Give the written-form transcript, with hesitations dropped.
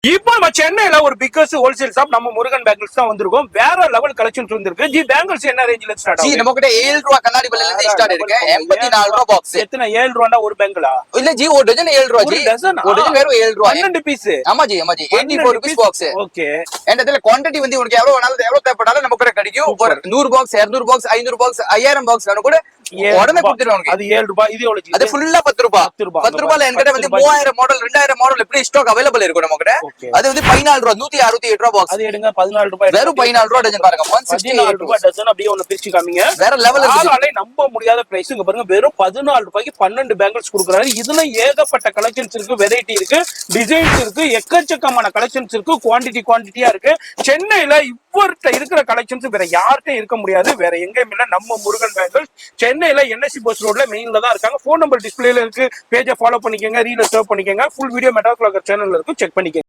இப்போ நம்ம சென்னையில ஒரு பிக்கஸ்ட் ஹோல்சேல் ஷாப் நம்ம முருகன் பேங்கிள்ஸ் தான் வந்திருக்கோம். வேற லெவல் கலெக்ஷன்ஸ் வந்திருக்கு. ஜி பேங்கிள்ஸ் என்ன ரேஞ்சில ஸ்டார்ட் ஆகுது? நம்ம கிட்ட 7 ரூபாய் கண்ணாடி பல்ல இருந்து ஸ்டார்ட் இருக்கு. 84 ரூபாய் பாக்ஸ். எத்தனை 7 ரூபாயா ஒரு பேங்கிளா? இல்ல ஜி ஒரு டஜன் 7 ரூபாய் ஜி. ஒரு டஜன் வெறும் 7 ரூபாய். 12 பீஸ். ஆமா ஜி 84 ரூபாய் பாக்ஸ். ஓகே. and அதுல குவாண்டிட்டி வந்து உங்களுக்கு எவ்வளவு தேவைப்பட்டாலும் நம்ம கிட்ட கிடைக்கும். ஒரு 100 பாக்ஸ் 200 பாக்ஸ் 500 பாக்ஸ் 5000 பாக்ஸ் வேணும் கூட உடனே கொடுத்துருவாங்க. அது 7 ரூபாய். இது எவ்வளவு ஜி? அது ஃபுல்லா 10 ரூபாய். 10 ரூபாய்ல என்கிட்ட வந்து 3000 மாடல் 2000 மாடல் எப்படி ஸ்டாக் அவைலபிள் இருக்கும் நம்ம கிட்ட. அது வந்து 14 ரூபாய் 168 ரூபாய் பாக்ஸ். அது எடுங்க 14 ரூபாய். வெறும் 14 ரூபாய் டஜன் பாருங்க. 168 ரூபாய் டஜன். அப்படியே ஒன்னு பிரிச்சு காமிங்க. வேற லெவல் இருக்கு. ஆளாலே நம்ப முடியாத பிரைஸ். இங்க பாருங்க வெறும் 14 ரூபாய்க்கு 12 பேங்கிள்ஸ் கொடுக்குறாரு. இதுல ஏகப்பட்ட கலெக்ஷன்ஸ் இருக்கு, வெரைட்டி இருக்கு, டிசைன்ஸ் இருக்கு, எக்கச்சக்கமான கலெக்ஷன்ஸ் இருக்கு, குவாண்டிட்டியா இருக்கு. சென்னையில இவர்கிட்ட இருக்கிற கலெக்ஷன்ஸ் வேற யார்கிட்ட இருக்க முடியாது. வேற எங்கேயும் இல்ல. நம்ம முருகன் பேங்கிள்ஸ் சென்னையில NSC பஸ் ரோட்ல மெயின்ல தான் இருக்காங்க. போன் நம்பர் டிஸ்பிளேல இருக்கு. பேஜை ஃபாலோ பண்ணிக்கங்க, ரீல சர்வ் பண்ணிக்கங்க. ஃபுல் வீடியோ மெட்டாஸ் வ்ளாகர் சேனல்ல இருக்கு, செக் பண்ணிக்கங்க.